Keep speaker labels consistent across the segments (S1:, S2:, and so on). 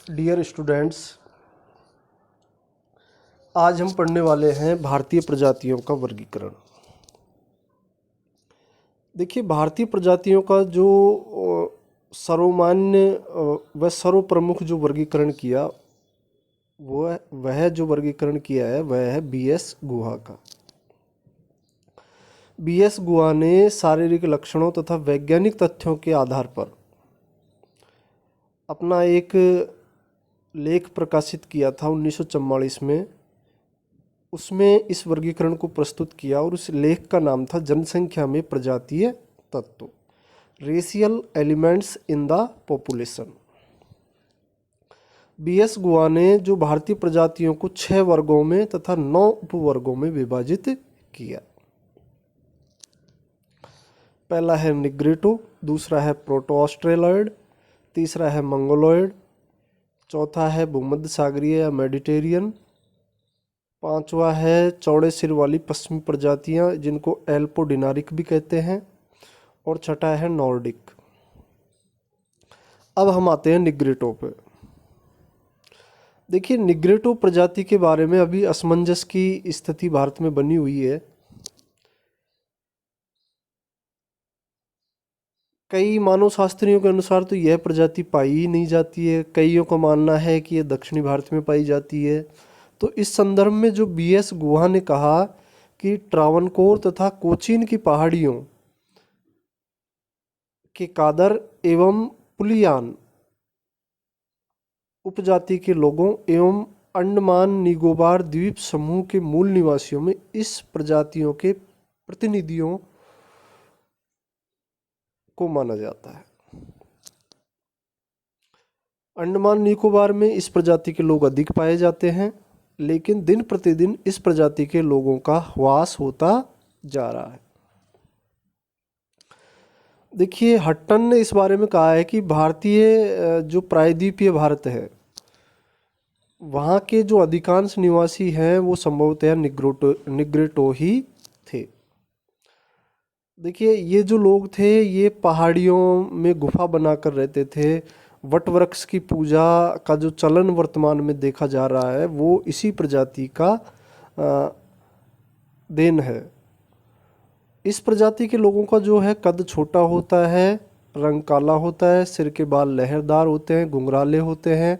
S1: Dear students, आज हम पढ़ने वाले हैं भारतीय प्रजातियों का वर्गीकरण। देखिए, भारतीय प्रजातियों का जो सर्वमान्य व सर्वप्रमुख जो वर्गीकरण किया वह जो वर्गीकरण किया है वह है बीएस गुहा का। बीएस गुहा ने शारीरिक लक्षणों तथा वैज्ञानिक तथ्यों के आधार पर अपना एक लेख प्रकाशित किया था 1944 में। उसमें इस वर्गीकरण को प्रस्तुत किया और उस लेख का नाम था जनसंख्या में प्रजातीय तत्व, racial elements in the population. BS Guha ने जो भारतीय प्रजातियों को 6 वर्गों में तथा 9 उपवर्गों में विभाजित किया। पहला है निग्रिटो, दूसरा है प्रोटो ऑस्ट्रेलॉयड, तीसरा है मंगोलॉयड, चौथा है भूमध्य सागरीय या मेडिटेरियन, पांचवा है चौड़े सिर वाली पश्चिमी प्रजातियां जिनको एल्पोडिनारिक भी कहते हैं, और छठा है नॉर्डिक। अब हम आते हैं निग्रिटो पे। देखिए, निग्रिटो प्रजाति के बारे में अभी असमंजस की स्थिति भारत में बनी हुई है। कई मानव शास्त्रियों के अनुसार तो यह प्रजाति पाई ही नहीं जाती है, कईयों का मानना है कि यह दक्षिणी भारत में पाई जाती है। तो इस संदर्भ में जो बीएस गुहा ने कहा कि ट्रावनकोर तथा कोचीन की पहाड़ियों के कादर एवं पुलियान उपजाति के लोगों एवं अंडमान निकोबार द्वीप समूह के मूल निवासियों में इस प्रजातियों के प्रतिनिधियों को माना जाता है। अंडमान निकोबार में इस प्रजाति के लोग अधिक पाए जाते हैं, लेकिन दिन प्रतिदिन इस प्रजाति के लोगों का ह्रास होता जा रहा है। देखिए, हट्टन ने इस बारे में कहा है कि भारतीय जो प्रायद्वीपीय भारत है वहाँ के जो अधिकांश निवासी हैं वो संभवतः निग्रिटो ही थे। देखिए, ये जो लोग थे ये पहाड़ियों में गुफा बनाकर रहते थे। वट वृक्ष की पूजा का जो चलन वर्तमान में देखा जा रहा है वो इसी प्रजाति का देन है। इस प्रजाति के लोगों का जो है कद छोटा होता है, रंग काला होता है, सिर के बाल लहरदार होते हैं, घुंघराले होते हैं,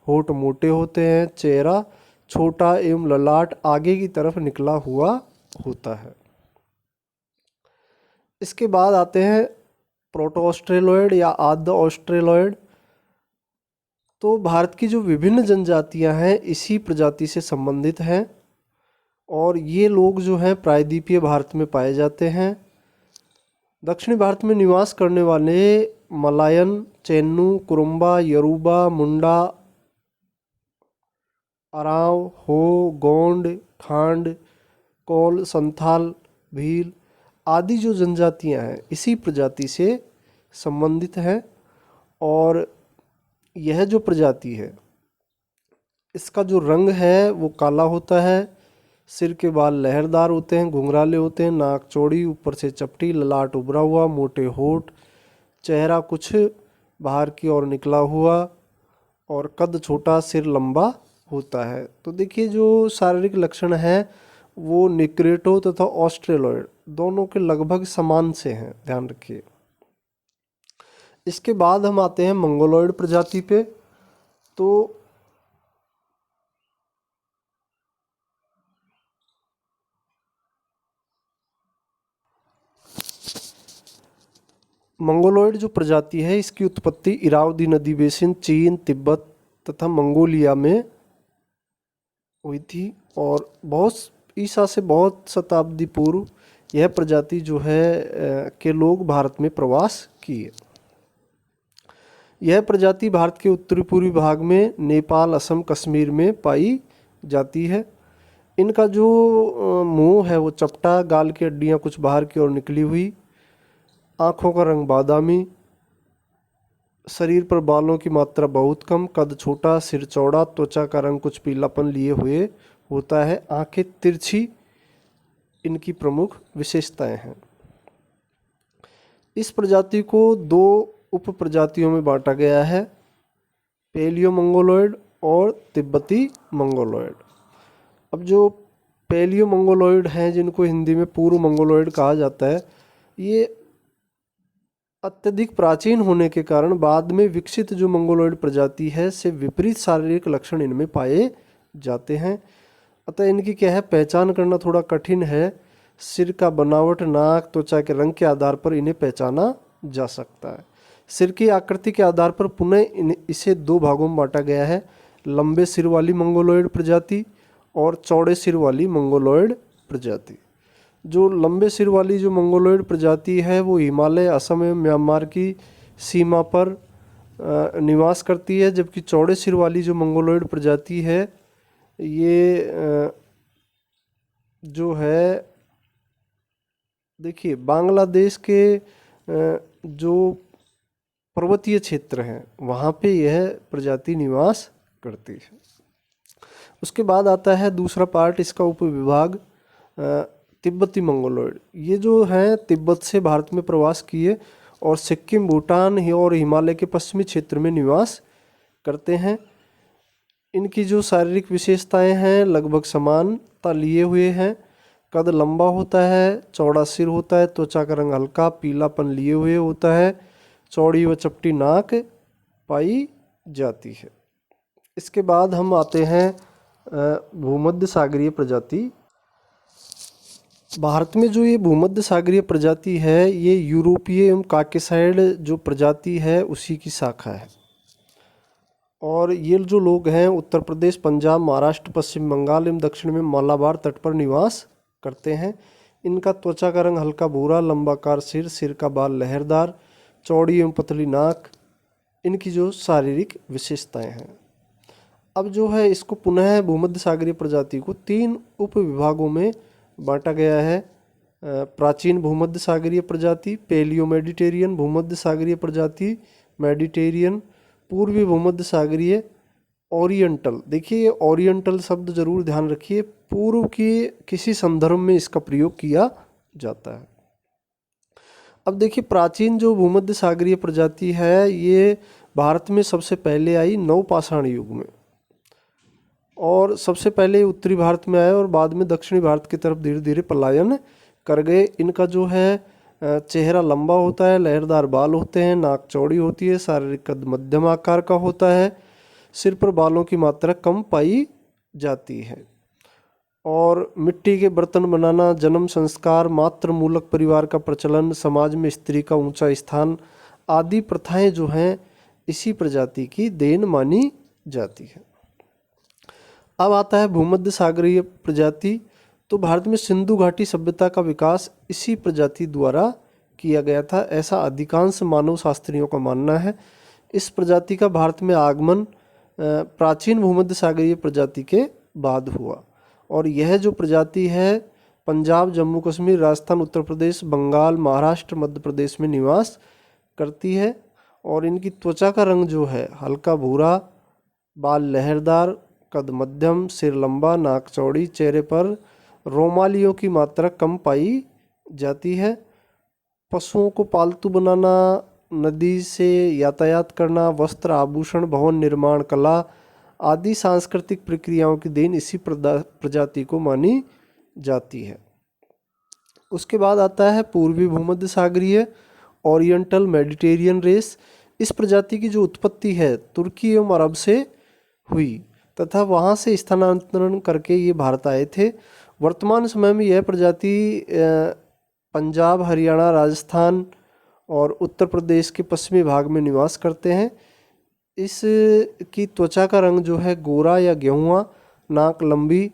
S1: होठ मोटे होते हैं, चेहरा छोटा एवं ललाट आगे की तरफ निकला हुआ होता है। इसके बाद आते हैं प्रोटो ऑस्ट्रेलॉयड या आद्य ऑस्ट्रेलॉयड। तो भारत की जो विभिन्न जनजातियां हैं इसी प्रजाति से संबंधित हैं और ये लोग जो हैं प्रायद्वीपीय भारत में पाए जाते हैं। दक्षिणी भारत में निवास करने वाले मलायन, चेन्नू, कुरुम्बा, यरूबा, मुंडा, अराव, हो, गोंड, खांड, कोल, संथाल, भील आदि जो जनजातियां हैं इसी प्रजाति से संबंधित हैं। और यह जो प्रजाति है इसका जो रंग है वो काला होता है, सिर के बाल लहरदार होते हैं, घुंघराले होते हैं, नाक चौड़ी, ऊपर से चपटी, ललाट उभरा हुआ, मोटे होठ, चेहरा कुछ बाहर की ओर निकला हुआ और कद छोटा, सिर लंबा होता है। तो देखिए, जो शारीरिक लक्षण हैं वो निग्रिटो तथा ऑस्ट्रेलॉयड दोनों के लगभग समान से हैं, ध्यान रखिए। इसके बाद हम आते हैं मंगोलॉयड प्रजाति पे। तो मंगोलॉयड जो प्रजाति है इसकी उत्पत्ति इरावदी नदी बेसिन, चीन, तिब्बत तथा मंगोलिया में हुई थी और ईसा से बहुत शताब्दी पूर्व यह प्रजाति जो है के लोग भारत में प्रवास किए। यह प्रजाति भारत के उत्तरी पूर्वी भाग में नेपाल, असम, कश्मीर में पाई जाती है। इनका जो मुंह है वो चपटा, गाल की हड्डियां कुछ बाहर की ओर निकली हुई, आँखों का रंग बादामी, शरीर पर बालों की मात्रा बहुत कम, कद छोटा, सिर चौड़ा, त्वचा का रंग कुछ पीलापन लिए हुए होता है, आंखें तिरछी इनकी प्रमुख विशेषताएं हैं। इस प्रजाति को 2 उप प्रजातियों में बांटा गया है। पैलियो मंगोलॉयड और तिब्बती मंगोलॉयड। अब जो पैलियो मंगोलॉयड हैं, जिनको हिंदी में पूर्व मंगोलॉयड कहा जाता है, ये अत्यधिक प्राचीन होने के कारण बाद में विकसित जो मंगोलॉयड प्रजाति है से विपरीत शारीरिक लक्षण इनमें पाए जाते हैं। अतः इनकी क्या है, पहचान करना थोड़ा कठिन है। सिर का बनावट, नाक, त्वचा के रंग के आधार पर इन्हें पहचाना जा सकता है। सिर की आकृति के आधार पर पुनः इसे दो भागों में बांटा गया है, लंबे सिर वाली मंगोलॉयड प्रजाति और चौड़े सिर वाली मंगोलॉयड प्रजाति। जो लंबे सिर वाली जो मंगोलॉयड प्रजाति है वो हिमालय, असम एवं म्यांमार की सीमा पर निवास करती है, जबकि चौड़े सिर वाली जो मंगोलॉयड प्रजाति है ये जो है देखिए बांग्लादेश के जो पर्वतीय क्षेत्र हैं वहाँ पे यह प्रजाति निवास करती है। उसके बाद आता है दूसरा पार्ट, इसका उपविभाग तिब्बती मंगोलॉयड। ये जो हैं तिब्बत से भारत में प्रवास किए और सिक्किम, भूटान और हिमालय के पश्चिमी क्षेत्र में निवास करते हैं। इनकी जो शारीरिक विशेषताएं हैं लगभग समानता लिए हुए हैं। कद लंबा होता है, चौड़ा सिर होता है, त्वचा का रंग हल्का पीलापन लिए हुए होता है, चौड़ी व चपटी नाक पाई जाती है। इसके बाद हम आते हैं भूमध्य सागरीय प्रजाति। भारत में जो ये भूमध्य सागरीय प्रजाति है ये यूरोपीय एवं काकेसाइड जो प्रजाति है उसी की शाखा है। और ये जो लोग हैं उत्तर प्रदेश, पंजाब, महाराष्ट्र, पश्चिम बंगाल एवं दक्षिण में मालाबार तट पर निवास करते हैं। इनका त्वचा का रंग हल्का भूरा, लंबाकार सिर, सिर का बाल लहरदार, चौड़ी एवं पतली नाक, इनकी जो शारीरिक विशेषताएं हैं। अब जो है इसको पुनः भूमध्य सागरीय प्रजाति को 3 उप विभागों में बांटा गया है। प्राचीन भूमध्य सागरीय प्रजाति, पैलियो मेडिटेरियन भूमध्य सागरीय प्रजाति, मेडिटेरियन, पूर्वी भूमध्य सागरीय, ओरिएंटल। देखिए ये ओरिएंटल शब्द जरूर ध्यान रखिए, पूर्व के किसी संदर्भ में इसका प्रयोग किया जाता है। अब देखिए प्राचीन जो भूमध्य सागरीय प्रजाति है ये भारत में सबसे पहले आई नवपाषाण युग में, और सबसे पहले उत्तरी भारत में आए और बाद में दक्षिणी भारत की तरफ धीरे धीरे पलायन कर गए। इनका जो है चेहरा लंबा होता है, लहरदार बाल होते हैं, नाक चौड़ी होती है, शारीरिक कद मध्यम आकार का होता है, सिर पर बालों की मात्रा कम पाई जाती है। और मिट्टी के बर्तन बनाना, जन्म संस्कार, मातृ मूलक परिवार का प्रचलन, समाज में स्त्री का ऊंचा स्थान आदि प्रथाएं जो हैं इसी प्रजाति की देन मानी जाती है। अब आता है भूमध्य सागरीय प्रजाति। तो भारत में सिंधु घाटी सभ्यता का विकास इसी प्रजाति द्वारा किया गया था, ऐसा अधिकांश मानव शास्त्रियों का मानना है। इस प्रजाति का भारत में आगमन प्राचीन भूमध्य सागरीय प्रजाति के बाद हुआ, और यह जो प्रजाति है पंजाब, जम्मू कश्मीर, राजस्थान, उत्तर प्रदेश, बंगाल, महाराष्ट्र, मध्य प्रदेश में निवास करती है। और इनकी त्वचा का रंग जो है हल्का भूरा, बाल लहरदार, कद मध्यम, सिर लंबा, नाक चौड़ी, चेहरे पर रोमालियों की मात्रा कम पाई जाती है। पशुओं को पालतू बनाना, नदी से यातायात करना, वस्त्र आभूषण, भवन निर्माण कला आदि सांस्कृतिक प्रक्रियाओं की देन इसी प्रजाति को मानी जाती है। उसके बाद आता है पूर्वी भूमध्य सागरीय ओरिएंटल मेडिटेरियन रेस। इस प्रजाति की जो उत्पत्ति है तुर्की एवं अरब से हुई तथा वहाँ से स्थानांतरण करके ये भारत आए थे। वर्तमान समय में यह प्रजाति पंजाब, हरियाणा, राजस्थान और उत्तर प्रदेश के पश्चिमी भाग में निवास करते हैं। इस की त्वचा का रंग जो है गोरा या गेहुआ, नाक लंबी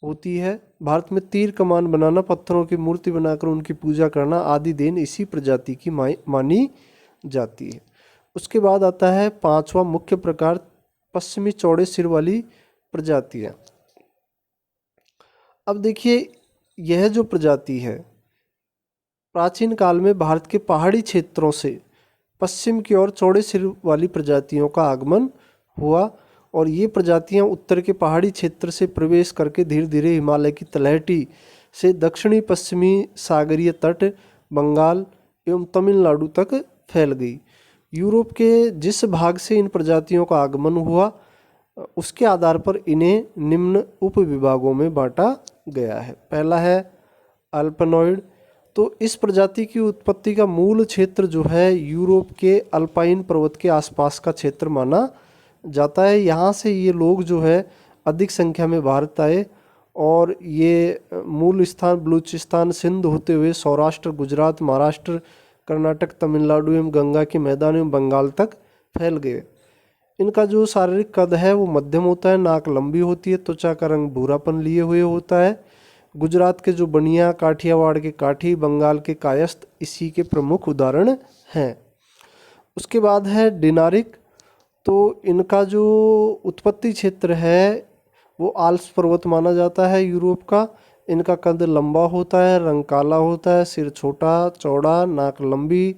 S1: होती है। भारत में तीर कमान बनाना, पत्थरों की मूर्ति बनाकर उनकी पूजा करना आदि देन इसी प्रजाति की मानी जाती है। उसके बाद आता है 5वां मुख्य प्रकार, पश्चिमी चौड़े सिर वाली प्रजातियाँ। अब देखिए यह जो प्रजाति है प्राचीन काल में भारत के पहाड़ी क्षेत्रों से पश्चिम की ओर चौड़े सिर वाली प्रजातियों का आगमन हुआ, और ये प्रजातियां उत्तर के पहाड़ी क्षेत्र से प्रवेश करके धीरे धीरे हिमालय की तलहटी से दक्षिणी पश्चिमी सागरीय तट, बंगाल एवं तमिलनाडु तक फैल गई। यूरोप के जिस भाग से इन प्रजातियों का आगमन हुआ उसके आधार पर इन्हें निम्न उपविभागों में बांटा गया है। पहला है अल्पनॉइड। तो इस प्रजाति की उत्पत्ति का मूल क्षेत्र जो है यूरोप के अल्पाइन पर्वत के आसपास का क्षेत्र माना जाता है। यहाँ से ये लोग जो है अधिक संख्या में भारत आए और ये मूल स्थान बलूचिस्तान सिंध होते हुए सौराष्ट्र, गुजरात, महाराष्ट्र, कर्नाटक, तमिलनाडु एवं गंगा के मैदान एवं बंगाल तक फैल गए। इनका जो शारीरिक कद है वो मध्यम होता है, नाक लंबी होती है, त्वचा का रंग भूरापन लिए हुए होता है। गुजरात के जो बनिया, काठियावाड़ के काठी, बंगाल के कायस्थ इसी के प्रमुख उदाहरण हैं। उसके बाद है डिनारिक। तो इनका जो उत्पत्ति क्षेत्र है वो आल्प्स पर्वत माना जाता है यूरोप का। इनका कद लंबा होता है, रंग काला होता है, सिर छोटा चौड़ा, नाक लंबी,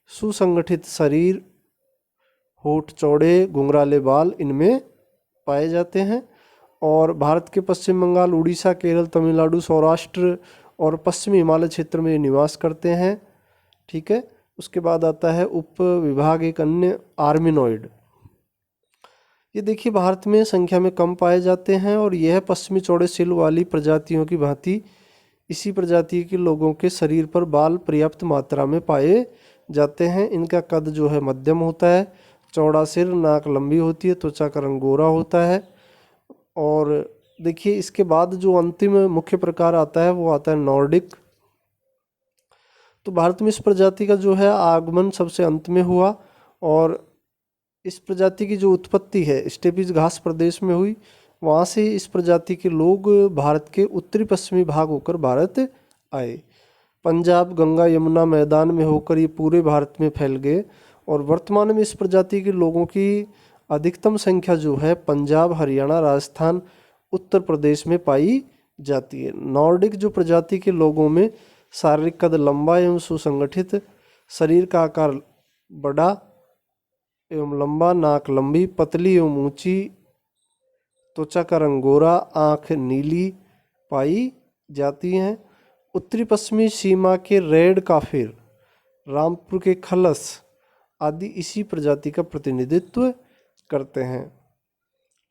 S1: सुसंगठित शरीर, होठ चौड़े, घुंघराले बाल इनमें पाए जाते हैं। और भारत के पश्चिम बंगाल, उड़ीसा, केरल, तमिलनाडु, सौराष्ट्र और पश्चिमी हिमालय क्षेत्र में निवास करते हैं। ठीक है। उसके बाद आता है उप विभाग एक अन्य आर्मिनॉइड। ये देखिए भारत में संख्या में कम पाए जाते हैं और यह पश्चिमी चौड़े सिल वाली प्रजातियों की भांति इसी प्रजाति के लोगों के शरीर पर बाल पर्याप्त मात्रा में पाए जाते हैं। इनका कद जो है मध्यम होता है, चौड़ा सिर, नाक लंबी होती है, त्वचा का रंग गोरा होता है। और देखिए इसके बाद जो अंतिम मुख्य प्रकार आता है वो आता है नॉर्डिक। तो भारत में इस प्रजाति का जो है आगमन सबसे अंत में हुआ और इस प्रजाति की जो उत्पत्ति है स्टेपीज घास प्रदेश में हुई। वहाँ से इस प्रजाति के लोग भारत के उत्तरी पश्चिमी भाग होकर भारत आए। पंजाब, गंगा, यमुना मैदान में होकर ये पूरे भारत में फैल गए और वर्तमान में इस प्रजाति के लोगों की अधिकतम संख्या जो है पंजाब, हरियाणा, राजस्थान, उत्तर प्रदेश में पाई जाती है। नॉर्डिक जो प्रजाति के लोगों में शारीरिक कद लंबा एवं सुसंगठित, शरीर का आकार बड़ा एवं लंबा, नाक लंबी, पतली एवं ऊंची, त्वचा का रंग गोरा, आँख नीली पाई जाती हैं। उत्तरी पश्चिमी सीमा के रेड काफिर, रामपुर के खलस आदि इसी प्रजाति का प्रतिनिधित्व करते हैं।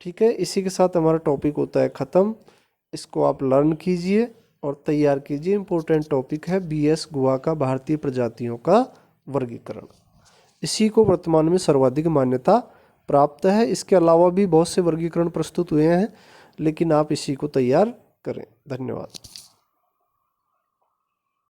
S1: ठीक है। इसी के साथ हमारा टॉपिक होता है ख़त्म। इसको आप लर्न कीजिए और तैयार कीजिए। इम्पोर्टेंट टॉपिक है BS गुहा का भारतीय प्रजातियों का वर्गीकरण। इसी को वर्तमान में सर्वाधिक मान्यता प्राप्त है। इसके अलावा भी बहुत से वर्गीकरण प्रस्तुत हुए हैं लेकिन आप इसी को तैयार करें। धन्यवाद।